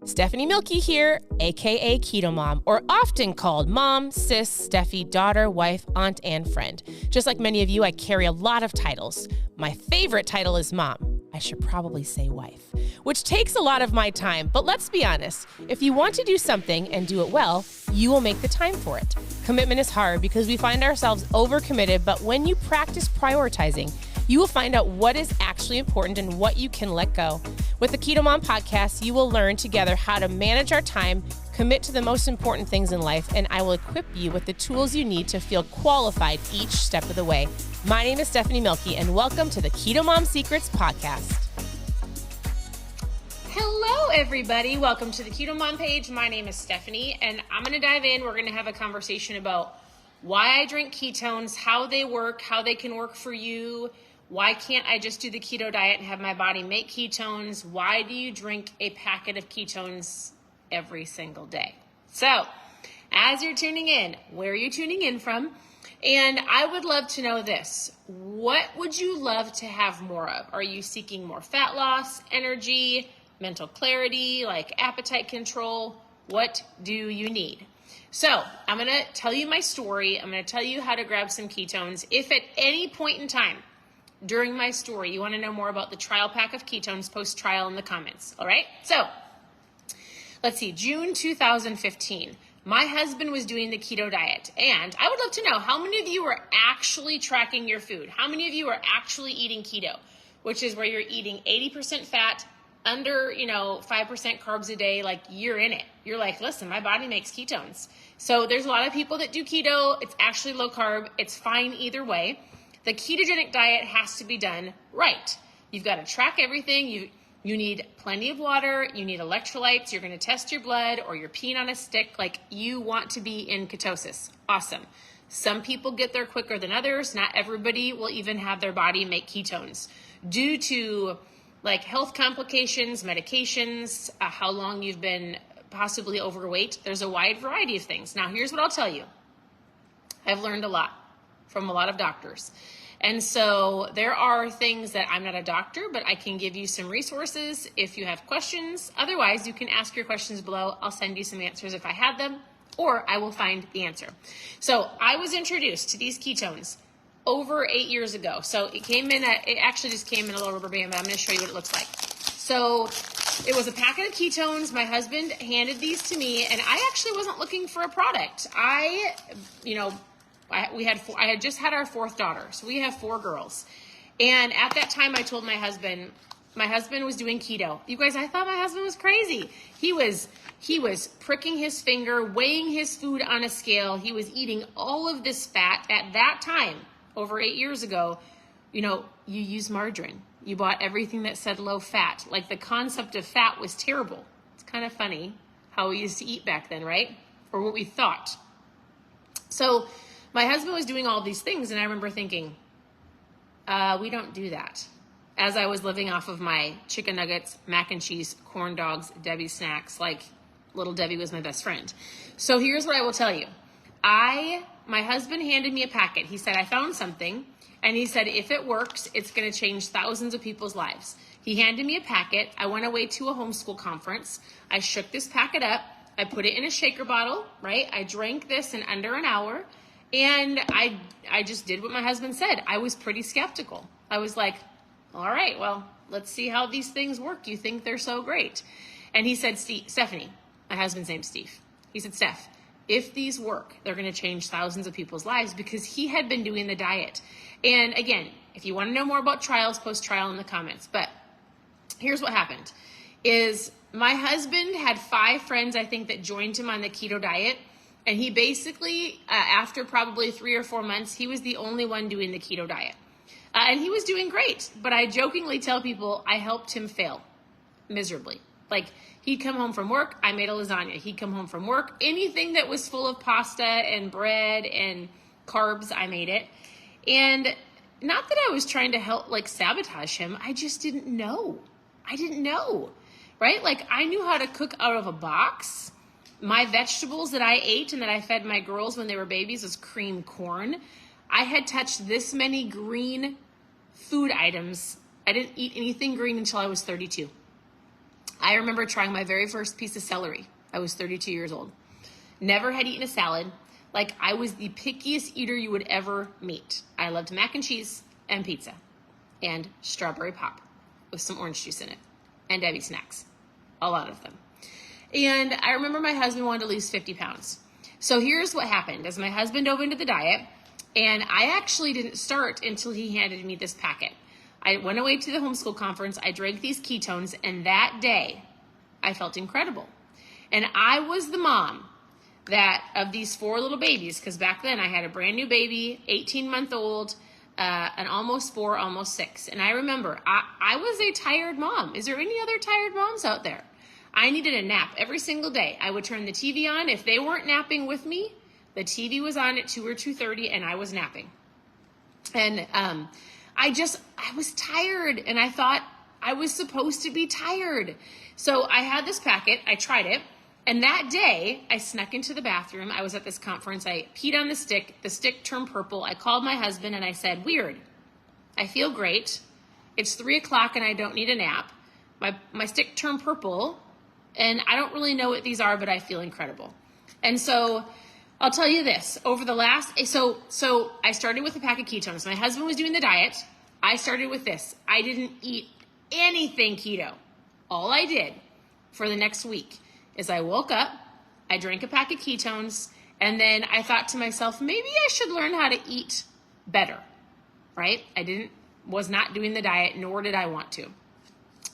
Stephanie Milky here, aka KetoMOM, or often called mom, sis, Steffi, daughter, wife, aunt, and friend. Just like many of you, I carry a lot of titles. My favorite title is mom. I should probably say wife, which takes a lot of my time. But let's be honest, if you want to do something and do it well, you will make the time for it. Commitment is hard because we find ourselves overcommitted, but when you practice prioritizing, you will find out what is actually important and what you can let go. With the KetoMOM podcast, you will learn together how to manage our time, commit to the most important things in life, and I will equip you with the tools you need to feel qualified each step of the way. My name is Stephanie Milky, and welcome to the KetoMOM Secrets podcast. Hello, everybody. Welcome to the KetoMOM page. My name is Stephanie, and I'm going to dive in. We're going to have a conversation about why I drink ketones, how they work, how they can work for you. Why can't I just do the keto diet and have my body make ketones? Why do you drink a packet of ketones every single day? So, as you're tuning in, where are you tuning in from? And I would love to know this. What would you love to have more of? Are you seeking more fat loss, energy, mental clarity, like appetite control? What do you need? So, I'm going to tell you my story. I'm going to tell you how to grab some ketones. If at any point in time during my story you want to know more about the trial pack of ketones, post trial in the comments. All right. So let's see, June 2015, my husband was doing the keto diet, and I would love to know how many of you are actually tracking your food. How many of you are actually eating keto, which is where you're eating 80% fat, under, 5% carbs a day. Like, you're in it. You're like, listen, my body makes ketones. So there's a lot of people that do keto. It's actually low carb. It's fine either way. The ketogenic diet has to be done right. You've got to track everything. You need plenty of water. You need electrolytes. You're going to test your blood, or you're peeing on a stick. Like, you want to be in ketosis. Awesome. Some people get there quicker than others. Not everybody will even have their body make ketones due to like health complications, medications, how long you've been possibly overweight. There's a wide variety of things. Now, here's what I'll tell you. I've learned a lot from a lot of doctors. And so there are things that I'm not a doctor, but I can give you some resources if you have questions. Otherwise, you can ask your questions below. I'll send you some answers if I have them, or I will find the answer. So I was introduced to these ketones over 8 years ago. So it actually just came in a little rubber band, but I'm going to show you what it looks like. So it was a packet of ketones. My husband handed these to me, and I actually wasn't looking for a product. I had just had our fourth daughter, so we have 4 girls. And at that time, I told my husband was doing keto. You guys, I thought my husband was crazy. He was pricking his finger, weighing his food on a scale. He was eating all of this fat. At that time, over 8 years ago, you use margarine. You bought everything that said low fat. Like, the concept of fat was terrible. It's kind of funny how we used to eat back then, right? Or what we thought. So my husband was doing all these things, and I remember thinking, we don't do that. As I was living off of my chicken nuggets, mac and cheese, corn dogs, Debbie snacks, like little Debbie was my best friend. So here's what I will tell you. My husband handed me a packet. He said, I found something, and he said, if it works, it's going to change thousands of people's lives. He handed me a packet. I went away to a homeschool conference. I shook this packet up. I put it in a shaker bottle, right? I drank this in under an hour. And I just did what my husband said. I was pretty skeptical. I was like, all right, well, let's see how these things work. You think they're so great. And he said, Stephanie, my husband's name's Steve. He said, Steph, if these work, they're going to change thousands of people's lives, because he had been doing the diet. And again, if you want to know more about trials, post trial in the comments. But here's what happened is my husband had 5 friends, I think, that joined him on the keto diet. And he basically, after probably 3 or 4 months, he was the only one doing the keto diet. And he was doing great. But I jokingly tell people I helped him fail miserably. Like, he'd come home from work, I made a lasagna. He'd come home from work, anything that was full of pasta and bread and carbs, I made it. And not that I was trying to help, like, sabotage him. I just didn't know. Right? Like, I knew how to cook out of a box. My vegetables that I ate and that I fed my girls when they were babies was cream corn. I had touched this many green food items. I didn't eat anything green until I was 32. I remember trying my very first piece of celery. I was 32 years old. Never had eaten a salad. Like, I was the pickiest eater you would ever meet. I loved mac and cheese and pizza and strawberry pop with some orange juice in it and Debbie snacks, a lot of them. And I remember my husband wanted to lose 50 pounds. So here's what happened. As my husband dove into the diet, and I actually didn't start until he handed me this packet. I went away to the homeschool conference. I drank these ketones, and that day I felt incredible. And I was the mom that of these 4 little babies, because back then I had a brand new baby, 18-month-old, and almost 4, almost 6. And I remember I was a tired mom. Is there any other tired moms out there? I needed a nap every single day. I would turn the TV on. If they weren't napping with me, the TV was on at 2 or 2:30 and I was napping. And I was tired, and I thought I was supposed to be tired. So I had this packet, I tried it, and that day I snuck into the bathroom. I was at this conference, I peed on the stick turned purple. I called my husband and I said, weird, I feel great. It's 3 o'clock and I don't need a nap. My stick turned purple, and I don't really know what these are, but I feel incredible. And so I'll tell you this, over the last, so I started with a pack of ketones. My husband was doing the diet. I started with this. I didn't eat anything keto. All I did for the next week is I woke up, I drank a pack of ketones, and then I thought to myself, maybe I should learn how to eat better, right? Was not doing the diet, nor did I want to.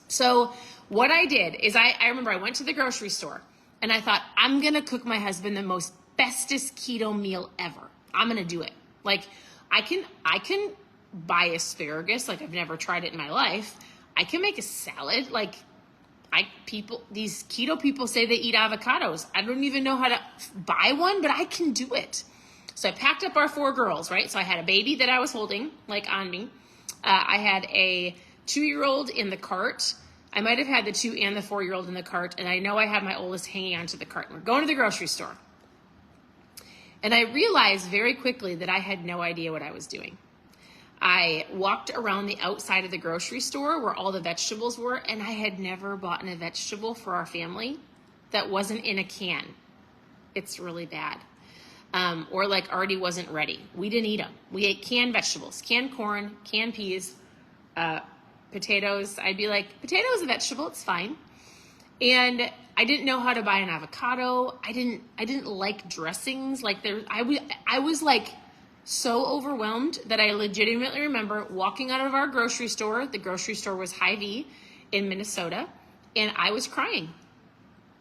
So what I did is I remember I went to the grocery store and I thought, I'm going to cook my husband the most bestest keto meal ever. I'm going to do it. Like, I can buy asparagus. Like, I've never tried it in my life. I can make a salad. Like, these keto people say they eat avocados. I don't even know how to buy one, but I can do it. So I packed up our 4 girls, right? So I had a baby that I was holding, like, on me. I had a 2-year-old in the cart. I might have had the 2 and the 4-year-old in the cart, and I know I had my oldest hanging onto the cart. We're going to the grocery store. And I realized very quickly that I had no idea what I was doing. I walked around the outside of the grocery store where all the vegetables were, and I had never bought a vegetable for our family that wasn't in a can. It's really bad. Or like already wasn't ready. We didn't eat them. We ate canned vegetables, canned corn, canned peas, potatoes. I'd be like, potato is a vegetable, it's fine. And I didn't know how to buy an avocado. I didn't like dressings. Like, I was like so overwhelmed that I legitimately remember walking out of our grocery store. The grocery store was Hy-Vee in Minnesota, and I was crying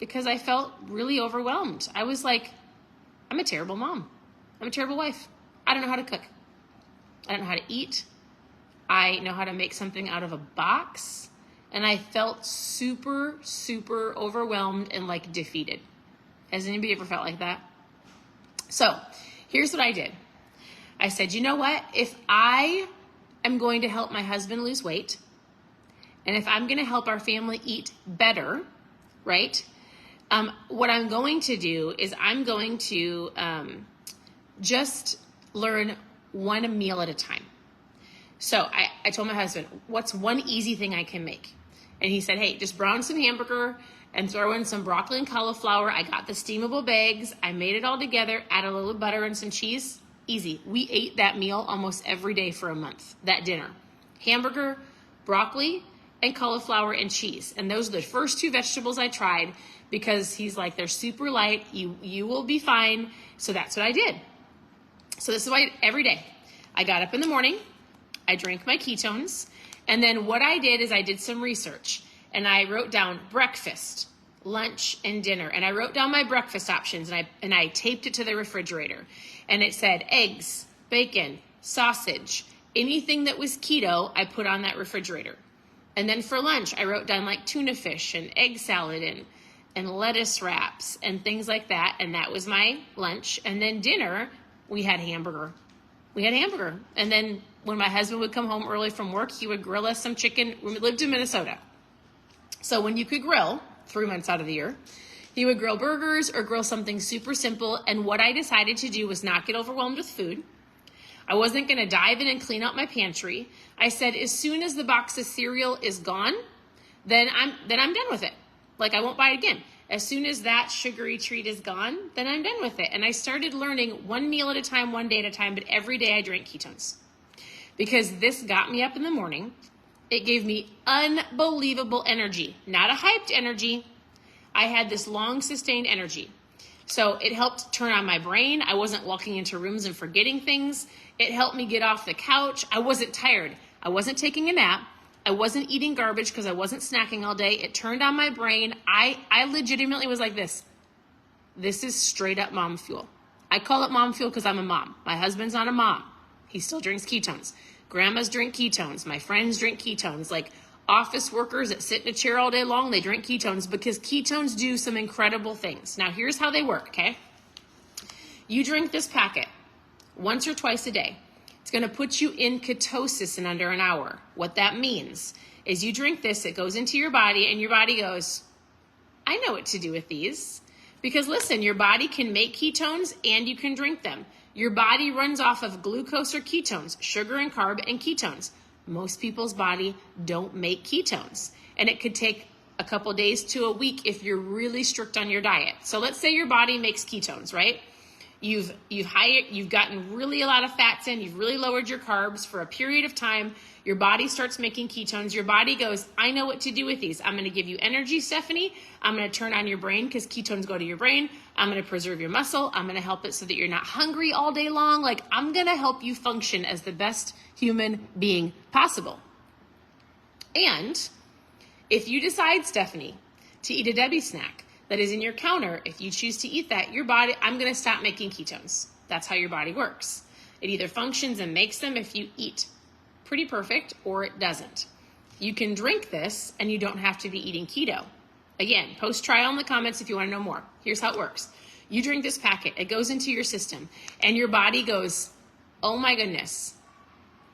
because I felt really overwhelmed. I was like, I'm a terrible mom. I'm a terrible wife. I don't know how to cook. I don't know how to eat. I know how to make something out of a box. And I felt super, super overwhelmed and like defeated. Has anybody ever felt like that? So here's what I did. I said, you know what? If I am going to help my husband lose weight, and if I'm going to help our family eat better, right? What I'm going to do is I'm going to just learn one meal at a time. So I told my husband, what's one easy thing I can make? And he said, hey, just brown some hamburger and throw in some broccoli and cauliflower. I got the steamable bags. I made it all together, add a little butter and some cheese. Easy. We ate that meal almost every day for a month, that dinner. Hamburger, broccoli, and cauliflower and cheese. And those are the first 2 vegetables I tried because he's like, they're super light. You will be fine. So that's what I did. So this is why every day I got up in the morning, I drank my ketones, and then what I did is I did some research and I wrote down breakfast, lunch, and dinner. And I wrote down my breakfast options and I taped it to the refrigerator. And it said eggs, bacon, sausage, anything that was keto, I put on that refrigerator. And then for lunch, I wrote down like tuna fish and egg salad and lettuce wraps and things like that. And that was my lunch. And then dinner, we had hamburger. And then when my husband would come home early from work, he would grill us some chicken. We lived in Minnesota. So when you could grill 3 months out of the year, he would grill burgers or grill something super simple. And what I decided to do was not get overwhelmed with food. I wasn't going to dive in and clean out my pantry. I said, as soon as the box of cereal is gone, then I'm done with it. Like, I won't buy it again. As soon as that sugary treat is gone, then I'm done with it. And I started learning one meal at a time, one day at a time, but every day I drank ketones. Because this got me up in the morning. It gave me unbelievable energy, not a hyped energy. I had this long sustained energy. So it helped turn on my brain. I wasn't walking into rooms and forgetting things. It helped me get off the couch. I wasn't tired. I wasn't taking a nap. I wasn't eating garbage because I wasn't snacking all day. It turned on my brain. I legitimately was like this. This is straight up mom fuel. I call it mom fuel because I'm a mom. My husband's not a mom. He still drinks ketones. Grandmas drink ketones. My friends drink ketones. Like office workers that sit in a chair all day long, they drink ketones because ketones do some incredible things. Now, here's how they work, okay? You drink this packet once or twice a day. It's going to put you in ketosis in under an hour. What that means is you drink this, it goes into your body, and your body goes, I know what to do with these. Because listen, your body can make ketones and you can drink them. Your body runs off of glucose or ketones, sugar and carb and ketones. Most people's body don't make ketones. And it could take a couple days to a week if you're really strict on your diet. So let's say your body makes ketones, right? You've gotten really a lot of fats in, you've really lowered your carbs for a period of time. Your body starts making ketones. Your body goes, I know what to do with these. I'm going to give you energy, Stephanie. I'm going to turn on your brain because ketones go to your brain. I'm going to preserve your muscle. I'm going to help it so that you're not hungry all day long. Like, I'm going to help you function as the best human being possible. And if you decide, Stephanie, to eat a Debbie snack that is in your counter, if you choose to eat that, your body, I'm going to stop making ketones. That's how your body works. It either functions and makes them if you eat pretty perfect, or it doesn't. You can drink this and you don't have to be eating keto. Again, post trial in the comments if you want to know more. Here's how it works. You drink this packet, it goes into your system, and your body goes, oh my goodness,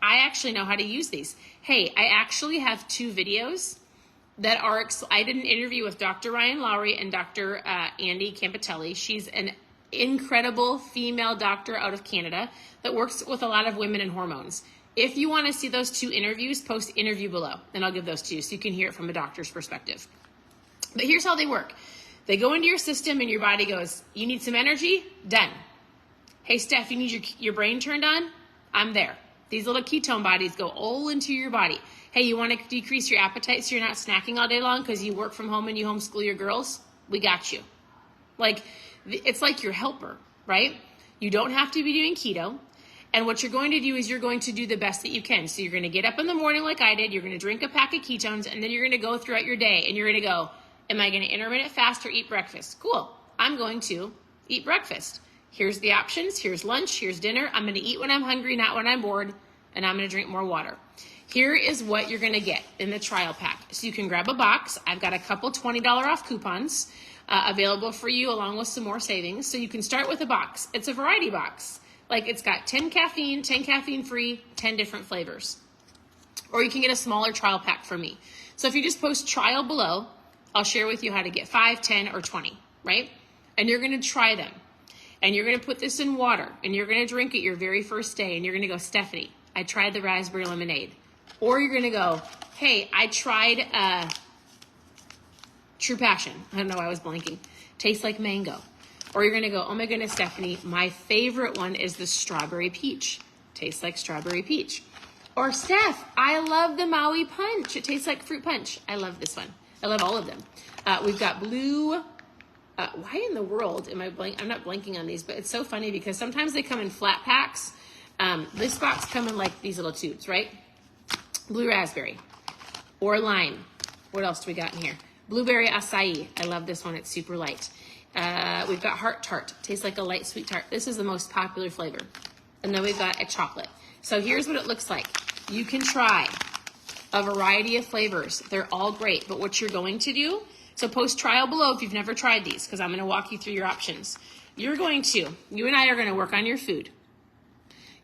I actually know how to use these. Hey, I actually have 2 videos that are, I did an interview with Dr. Ryan Lowry and Dr. Andy Campitelli. She's an incredible female doctor out of Canada that works with a lot of women and hormones. If you want to see those 2 interviews, post interview below, and I'll give those to you so you can hear it from a doctor's perspective. But here's how they work. They go into your system and your body goes, you need some energy? Done. Hey, Steph, you need your brain turned on? I'm there. These little ketone bodies go all into your body. Hey, you want to decrease your appetite so you're not snacking all day long because you work from home and you homeschool your girls? We got you. Like, it's like your helper, right? You don't have to be doing keto. And what you're going to do is you're going to do the best that you can. So you're going to get up in the morning like I did. You're going to drink a pack of ketones, and then you're going to go throughout your day. And you're going to go, am I going to intermittent fast or eat breakfast? Cool. I'm going to eat breakfast. Here's the options. Here's lunch. Here's dinner. I'm going to eat when I'm hungry, not when I'm bored. And I'm going to drink more water. Here is what you're going to get in the trial pack. So you can grab a box. I've got a couple $20 off coupons available for you along with some more savings. So you can start with a box. It's a variety box. Like, it's got 10 caffeine, 10 caffeine free, 10 different flavors. Or you can get a smaller trial pack from me. So if you just post trial below, I'll share with you how to get 5, 10, or 20, right? And you're going to try them. And you're going to put this in water. And you're going to drink it your very first day. And you're going to go, Stephanie, I tried the raspberry lemonade. Or you're going to go, hey, I tried True Passion. I don't know why I was blanking. Tastes like mango. Or you're going to go, oh my goodness, Stephanie, my favorite one is the strawberry peach. Tastes like strawberry peach. Or Steph, I love the Maui punch. It tastes like fruit punch. I love this one. I love all of them. We've got blue. Why in the world am I blank? I'm not blanking on these, but it's so funny because sometimes they come in flat packs. This box come in like these little tubes, right? Blue raspberry or lime. What else do we got in here? Blueberry acai. I love this one. It's super light. We've got heart tart. Tastes like a light sweet tart. This is the most popular flavor. And then we've got a chocolate. So here's what it looks like. You can try a variety of flavors. They're all great. But what you're going to do, so post trial below if you've never tried these, because I'm going to walk you through your options. You and I are going to work on your food.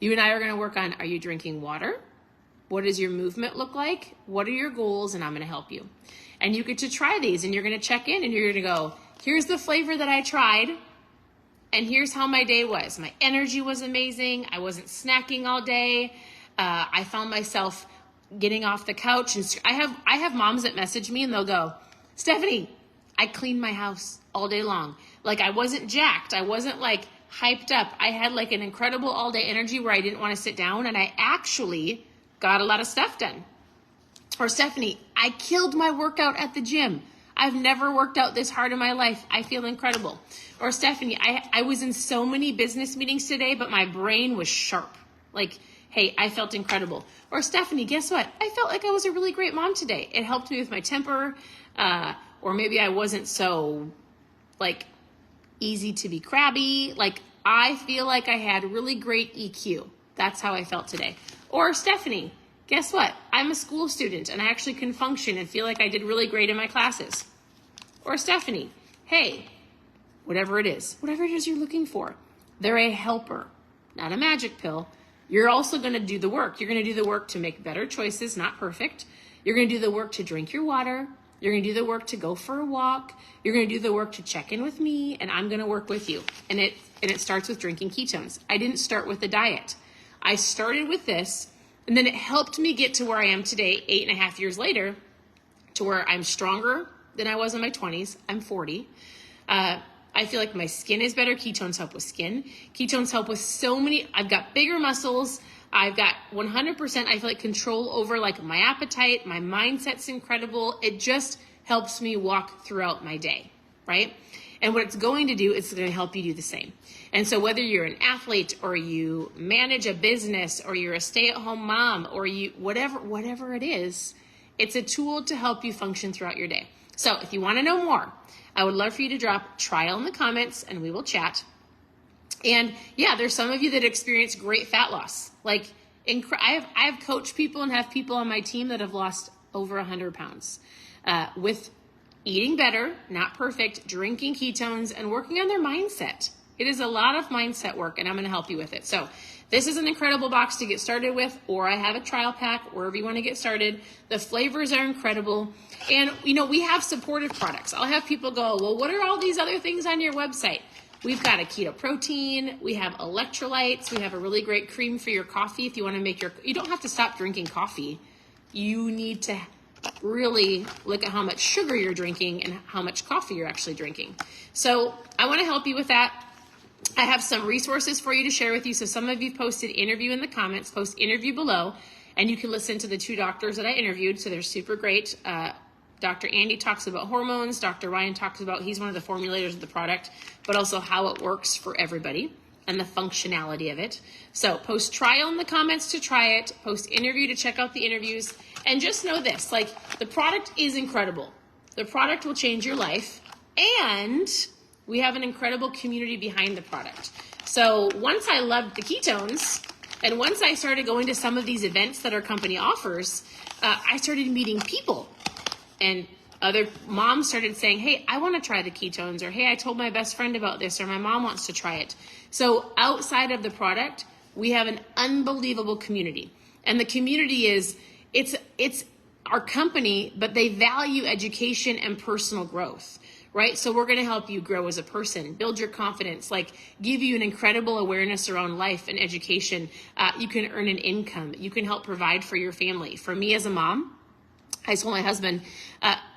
You and I are going to work on, are you drinking water? What does your movement look like? What are your goals? And I'm going to help you. And you get to try these and you're going to check in and you're going to go, here's the flavor that I tried, and here's how my day was. My energy was amazing. I wasn't snacking all day. I found myself getting off the couch. And I have moms that message me and they'll go, Stephanie, I cleaned my house all day long. Like, I wasn't jacked. I wasn't like hyped up. I had like an incredible all day energy where I didn't want to sit down, and I actually got a lot of stuff done. Or Stephanie, I killed my workout at the gym. I've never worked out this hard in my life. I feel incredible. Or Stephanie, I was in so many business meetings today, but my brain was sharp. Like, hey, I felt incredible. Or Stephanie, guess what? I felt like I was a really great mom today. It helped me with my temper. Or maybe I wasn't so like easy to be crabby. Like, I feel like I had really great EQ. That's how I felt today. Or Stephanie, guess what? I'm a school student and I actually can function and feel like I did really great in my classes. Or Stephanie, hey, whatever it is you're looking for, they're a helper, not a magic pill. You're also going to do the work. You're going to do the work to make better choices, not perfect. You're going to do the work to drink your water. You're going to do the work to go for a walk. You're going to do the work to check in with me, and I'm going to work with you. And it starts with drinking ketones. I didn't start with a diet. I started with this, and then it helped me get to where I am today, 8.5 years later, to where I'm stronger than I was in my 20s. I'm 40. I feel like my skin is better. Ketones help with skin. Ketones help with so many. I've got bigger muscles. I've got 100%, I feel like, control over like my appetite. My mindset's incredible. It just helps me walk throughout my day, right? And what it's going to do, it's going to help you do the same. And so whether you're an athlete or you manage a business or you're a stay-at-home mom or you whatever it is, it's a tool to help you function throughout your day. So if you want to know more, I would love for you to drop trial in the comments and we will chat. And yeah, there's some of you that experience great fat loss. Like, I have coached people and have people on my team that have lost over 100 pounds with eating better, not perfect, drinking ketones, and working on their mindset. It is a lot of mindset work, and I'm going to help you with it. So this is an incredible box to get started with, or I have a trial pack, wherever you want to get started. The flavors are incredible. And, we have supportive products. I'll have people go, well, what are all these other things on your website? We've got a keto protein. We have electrolytes. We have a really great cream for your coffee. If you want to you don't have to stop drinking coffee. You need to really look at how much sugar you're drinking and how much coffee you're actually drinking. So I want to help you with that. I have some resources for you to share with you. So some of you posted interview in the comments, post interview below, and you can listen to the 2 doctors that I interviewed. So they're super great. Dr. Andy talks about hormones. Dr. Ryan talks about, he's one of the formulators of the product, but also how it works for everybody and the functionality of it. So post trial in the comments to try it, post interview to check out the interviews, and just know this, like, the product is incredible. The product will change your life, and we have an incredible community behind the product. So once I loved the ketones, and once I started going to some of these events that our company offers, I started meeting people. And other moms started saying, hey, I want to try the ketones, or hey, I told my best friend about this, or my mom wants to try it. So outside of the product, we have an unbelievable community. And the community it's our company, but they value education and personal growth, right? So we're going to help you grow as a person, build your confidence, like give you an incredible awareness around life and education. You can earn an income. You can help provide for your family. For me as a mom, I told my husband,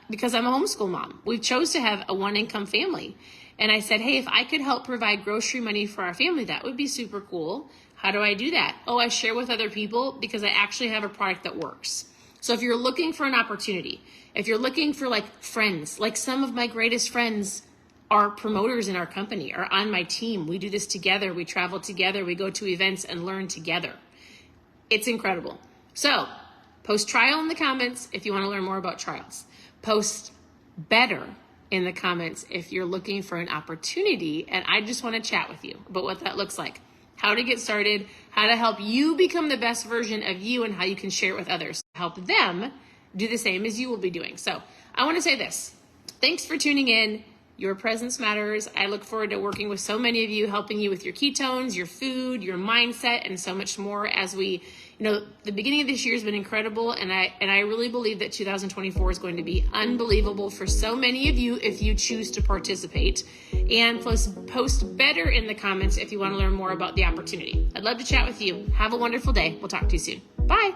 because I'm a homeschool mom, we chose to have a 1-income family. And I said, hey, if I could help provide grocery money for our family, that would be super cool. How do I do that? Oh, I share with other people because I actually have a product that works. So if you're looking for an opportunity, if you're looking for like friends, like some of my greatest friends are promoters in our company, are on my team. We do this together. We travel together. We go to events and learn together. It's incredible. So post trial in the comments if you want to learn more about trials. Post better in the comments if you're looking for an opportunity, and I just want to chat with you about what that looks like, how to get started, how to help you become the best version of you, and how you can share it with others, help them do the same as you will be doing. So I want to say this. Thanks for tuning in. Your presence matters. I look forward to working with so many of you, helping you with your ketones, your food, your mindset, and so much more as we, the beginning of this year has been incredible, and I really believe that 2024 is going to be unbelievable for so many of you if you choose to participate. And plus, post better in the comments if you want to learn more about the opportunity. I'd love to chat with you. Have a wonderful day. We'll talk to you soon. Bye.